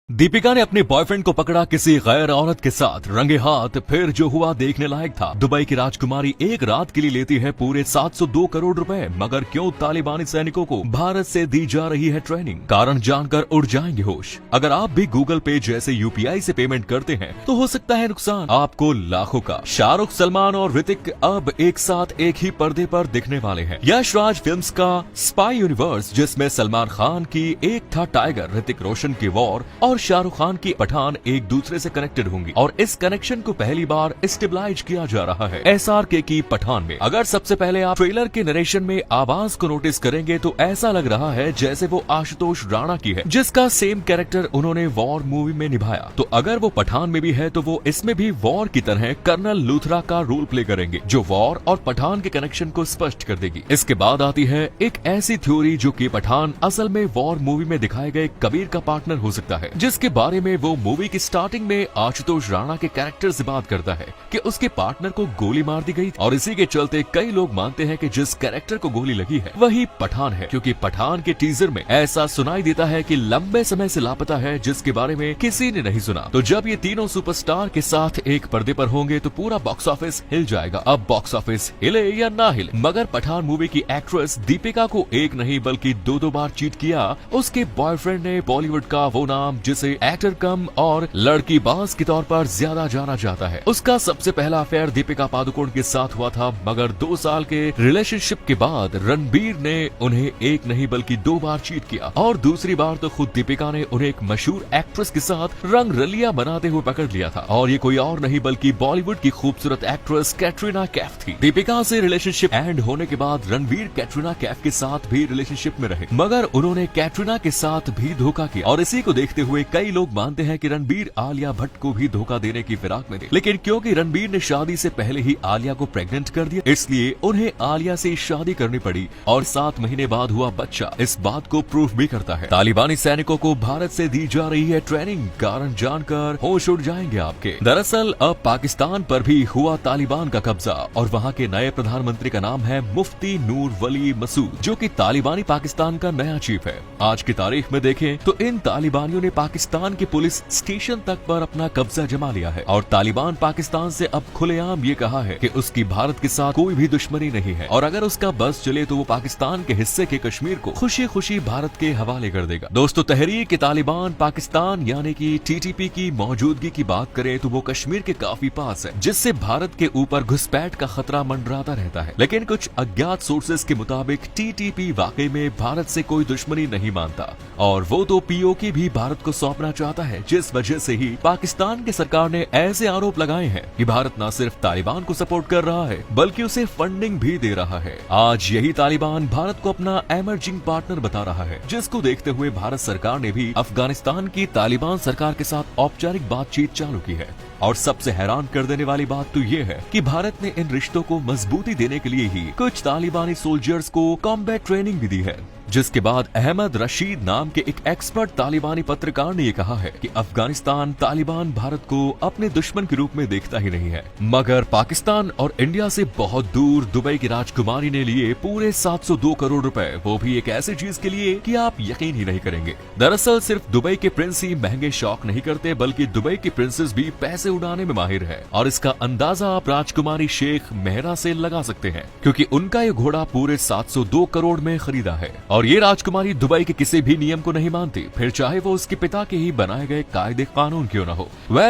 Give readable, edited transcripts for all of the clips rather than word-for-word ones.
दीपिका ने अपने बॉयफ्रेंड को पकड़ा किसी गैर औरत के साथ रंगे हाथ। फिर जो हुआ देखने लायक था। दुबई की राजकुमारी एक रात के लिए लेती है पूरे 702 करोड़ रुपए। मगर क्यों तालिबानी सैनिकों को भारत से दी जा रही है ट्रेनिंग? कारण जानकर उड़ जाएंगे होश। अगर आप भी गूगल पे जैसे यूपीआई से पेमेंट करते हैं तो हो सकता है नुकसान आपको लाखों का। शाहरुख, सलमान और ऋतिक अब एक साथ एक ही पर्दे पर दिखने वाले हैं। यश राज फिल्म्स का स्पाई यूनिवर्स, जिसमें सलमान खान की एक था टाइगर, ऋतिक रोशन की वॉर और शाहरुख खान की पठान एक दूसरे से कनेक्टेड होंगी। और इस कनेक्शन को पहली बार स्टेबलाइज किया जा रहा है एसआरके की पठान में। अगर सबसे पहले आप ट्रेलर के नरेशन में आवाज को नोटिस करेंगे तो ऐसा लग रहा है जैसे वो आशुतोष राणा की है, जिसका सेम कैरेक्टर उन्होंने वॉर मूवी में निभाया। तो अगर वो पठान में भी है तो वो इसमें भी वॉर की तरह कर्नल लूथरा का रोल प्ले करेंगे, जो वॉर और पठान के कनेक्शन को स्पष्ट कर देगी। इसके बाद आती है एक ऐसी थ्योरी जो कि पठान असल में वॉर मूवी में दिखाए गए कबीर का पार्टनर हो सकता है, जिसके बारे में वो मूवी की स्टार्टिंग में आशुतोष राणा के कैरेक्टर से बात करता है कि उसके पार्टनर को गोली मार दी गई। और इसी के चलते कई लोग मानते हैं कि जिस कैरेक्टर को गोली लगी है वही पठान है, क्योंकि पठान के टीजर में ऐसा सुनाई देता है कि लंबे समय से लापता है, जिसके बारे में किसी ने नहीं सुना। तो जब ये तीनों सुपरस्टार के साथ एक पर्दे पर होंगे तो पूरा बॉक्स ऑफिस हिल जाएगा। अब बॉक्स ऑफिस हिले या ना हिले, मगर पठान मूवी की एक्ट्रेस दीपिका को एक नहीं बल्कि दो बार चीट किया उसके बॉयफ्रेंड ने। बॉलीवुड का वो नाम जिसे एक्टर कम और लड़की बाज के तौर पर ज्यादा जाना जाता है, उसका सबसे पहला अफेयर दीपिका पादुकोण के साथ हुआ था। मगर 2 साल के रिलेशनशिप के बाद रणबीर ने उन्हें एक नहीं बल्कि 2 बार चीट किया। और दूसरी बार तो खुद दीपिका ने उन्हें एक मशहूर एक्ट्रेस के साथ रंग रलिया बनाते हुए पकड़ लिया था। और ये कोई और नहीं बल्कि बॉलीवुड की खूबसूरत एक्ट्रेस कैटरीना कैफ थी। दीपिका से रिलेशनशिप एंड होने के बाद रणबीर कैटरीना कैफ के साथ भी रिलेशनशिप में रहे, मगर उन्होंने कैटरीना के साथ भी धोखा किया। और इसी को देखते हुए कई लोग मानते हैं कि रणबीर आलिया भट्ट को भी धोखा देने की फिराक में थे। लेकिन क्योंकि रणबीर ने शादी से पहले ही आलिया को प्रेग्नेंट कर दिया, इसलिए उन्हें आलिया से शादी करनी पड़ी। और 7 महीने बाद हुआ बच्चा इस बात को प्रूफ भी करता है। तालिबानी सैनिकों को भारत से दी जा रही है ट्रेनिंग, कारण जानकर होश उड़ जाएंगे आपके। दरअसल अब पाकिस्तान पर भी हुआ तालिबान का कब्जा और वहाँ के नए प्रधानमंत्री का नाम है मुफ्ती नूर वली मसूद, जो कि तालिबानी पाकिस्तान का नया चीफ है। आज की तारीख में देखें तो इन तालिबानियों ने पाकिस्तान के पुलिस स्टेशन तक पर अपना कब्जा जमा लिया है। और तालिबान पाकिस्तान से अब खुलेआम ये कहा है कि उसकी भारत के साथ कोई भी दुश्मनी नहीं है, और अगर उसका बस चले तो वो पाकिस्तान के हिस्से के कश्मीर को खुशी खुशी भारत के हवाले कर देगा। दोस्तों, तहरीक तालिबान पाकिस्तान यानी कि टीटीपी की मौजूदगी की बात करें तो वो कश्मीर के काफी पास है, जिससे भारत के ऊपर घुसपैठ का खतरा मंडराता रहता है। लेकिन कुछ अज्ञात सोर्सेज के मुताबिक टीटीपी वाकई में भारत से कोई दुश्मनी नहीं मानता, और वो तो पीओके भी भारत को सौंपना चाहता है, जिस वजह से ही पाकिस्तान की सरकार ने ऐसे आरोप लगाए हैं कि भारत न सिर्फ तालिबान को सपोर्ट कर रहा है बल्कि उसे फंडिंग भी दे रहा है। आज यही तालिबान भारत को अपना एमर्जिंग पार्टनर बता रहा है, जिसको देखते हुए भारत सरकार ने भी अफगानिस्तान की तालिबान सरकार के साथ औपचारिक बातचीत चालू की है। और सबसे हैरान कर देने वाली बात तो ये है कि भारत ने इन रिश्तों को मजबूती देने के लिए ही कुछ तालिबानी सोल्जर्स को कॉम्बैट ट्रेनिंग भी दी है। जिसके बाद अहमद रशीद नाम के एक एक्सपर्ट तालिबानी पत्रकार ने ये कहा है कि अफगानिस्तान तालिबान भारत को अपने दुश्मन के रूप में देखता ही नहीं है, मगर पाकिस्तान और इंडिया से बहुत दूर दुबई की राजकुमारी ने लिए पूरे 702 करोड़ रुपए, वो भी एक ऐसी चीज के लिए कि आप यकीन ही नहीं करेंगे। दरअसल सिर्फ दुबई के प्रिंस ही महंगे शौक नहीं करते, बल्कि दुबई की प्रिंसेस भी पैसे उड़ाने में माहिर है। और इसका अंदाजा आप राजकुमारी शेख मेहरा से लगा सकते हैं, क्योंकि उनका ये घोड़ा पूरे 702 करोड़ में खरीदा है। और ये राजकुमारी दुबई के किसी भी नियम को नहीं मानती, फिर चाहे वो उसके पिता के ही बनाए गए कायदे कानून क्यों न हो।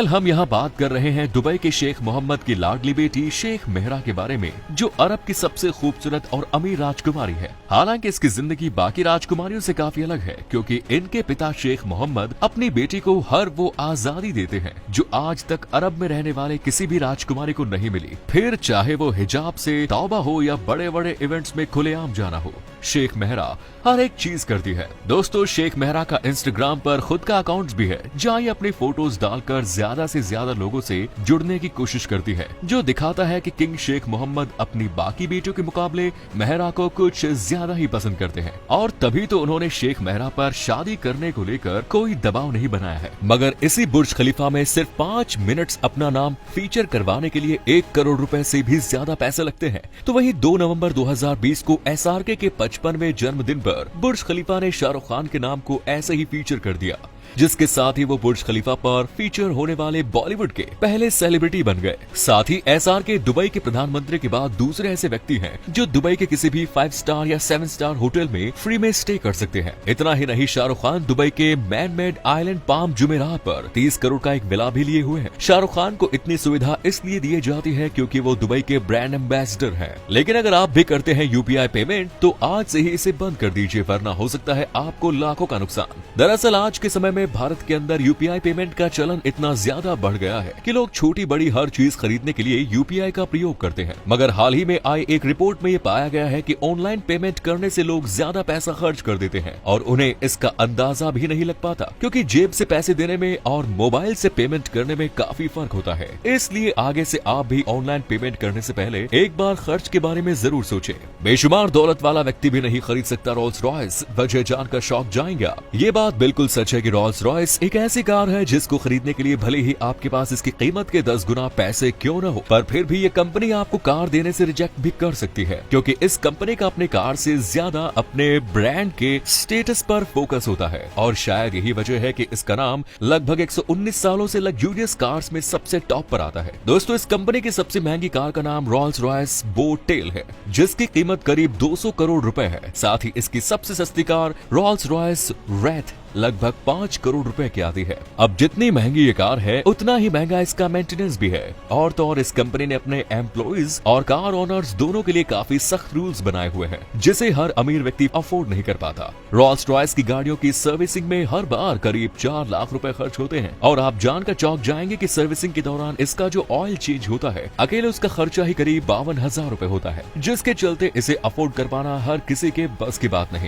हम यहाँ बात कर रहे हैं दुबई के शेख मोहम्मद की लाडली बेटी शेख मेहरा के बारे में, जो अरब की सबसे खूबसूरत और अमीर राजकुमारी है। हालांकि इसकी जिंदगी बाकी राजकुमारियों से काफी अलग है, क्योंकि इनके पिता शेख मोहम्मद अपनी बेटी को हर वो आजादी देते हैं जो आज तक अरब में रहने वाले किसी भी राजकुमारी को नहीं मिली। फिर चाहे वो हिजाब से तौबा हो या बड़े बड़े इवेंट्स में खुलेआम जाना हो, शेख मेहरा हर एक चीज करती है। दोस्तों, शेख मेहरा का इंस्टाग्राम पर खुद का अकाउंट भी है, जहाँ ये अपनी फोटोज डालकर ज्यादा से ज्यादा लोगों से जुड़ने की कोशिश करती है, जो दिखाता है कि किंग शेख मोहम्मद अपनी बाकी बेटियों के मुकाबले मेहरा को कुछ ज्यादा ही पसंद करते हैं। और तभी तो उन्होंने शेख मेहरा पर शादी करने को लेकर कोई दबाव नहीं बनाया है। मगर इसी बुर्ज खलीफा में सिर्फ 5 मिनट्स अपना नाम फीचर करवाने के लिए 1 करोड़ रुपए से भी ज्यादा पैसे लगते हैं। तो वही 2 नवंबर 2020 को एसआरके के 55वें जन्मदिन पर बुर्ज खलीफा ने शाहरुख खान के नाम को ऐसे ही फीचर कर दिया। जिसके साथ ही वो बुर्ज खलीफा पर फीचर होने वाले बॉलीवुड के पहले सेलिब्रिटी बन गए। साथ ही SRK दुबई के प्रधानमंत्री के बाद दूसरे ऐसे व्यक्ति हैं जो दुबई के किसी भी 5 स्टार या 7 स्टार होटल में फ्री में स्टे कर सकते हैं। इतना ही नहीं, शाहरुख खान दुबई के मैन मेड आइलैंड पाम जुमेरात पर 30 करोड़ का एक विला भी लिए हुए हैं। शाहरुख खान को इतनी सुविधा इसलिए दी जाती है क्योंकि वो दुबई के ब्रांड एम्बेसडर हैं। लेकिन अगर आप भी करते हैं UPI पेमेंट तो आज से ही इसे बंद कर दीजिए, वरना हो सकता है आपको लाखों का नुकसान। दरअसल आज के समय में भारत के अंदर UPI पेमेंट का चलन इतना ज्यादा बढ़ गया है कि लोग छोटी बड़ी हर चीज खरीदने के लिए UPI का प्रयोग करते हैं। मगर हाल ही में आई एक रिपोर्ट में ये पाया गया है कि ऑनलाइन पेमेंट करने से लोग ज्यादा पैसा खर्च कर देते हैं और उन्हें इसका अंदाजा भी नहीं लग पाता, क्योंकि जेब से पैसे देने में और मोबाइल से पेमेंट करने में काफी फर्क होता है। इसलिए आगे से आप भी ऑनलाइन पेमेंट करने से पहले एक बार खर्च के बारे में जरूर सोचें। बेशुमार दौलत वाला व्यक्ति भी नहीं खरीद सकता रोल्स रॉयस, वजह जानकर शॉक जाएंगे आप। ये बात बिल्कुल सच है कि रोल्स रॉयस एक ऐसी कार है जिसको खरीदने के लिए भले ही आपके पास इसकी कीमत के 10 गुना पैसे क्यों न हो, पर फिर भी ये कंपनी आपको कार देने से रिजेक्ट भी कर सकती है, क्योंकि इस कंपनी का अपने कार से ज्यादा अपने ब्रांड के स्टेटस पर फोकस होता है। और शायद यही वजह है कि इसका नाम लगभग 119 सालों से लग्जूरियस कार्स में सबसे टॉप पर आता है। दोस्तों, इस कंपनी की सबसे महंगी कार का नाम रोल्स रॉयस बोट टेल है, जिसकी कीमत करीब 200 करोड़ रुपए है। साथ ही इसकी सबसे सस्ती कार रोल्स रॉयस रेथ लगभग 5 करोड़ रुपए की आती है। अब जितनी महंगी ये कार है उतना ही महंगा इसका मेंटेनेंस भी है। और तो और इस कंपनी ने अपने एम्प्लॉइज और कार ओनर्स दोनों के लिए काफी सख्त रूल्स बनाए हुए हैं, जिसे हर अमीर व्यक्ति अफोर्ड नहीं कर पाता। रोल्स रॉयस की गाड़ियों की सर्विसिंग में हर बार करीब 4 लाख रुपए खर्च होते हैं और आप जानकर चौंक जाएंगे कि सर्विसिंग के दौरान इसका जो ऑयल चेंज होता है अकेले उसका खर्चा ही करीब 52,000 रुपए होता है, जिसके चलते इसे अफोर्ड कर पाना हर किसी के बस की बात नहीं।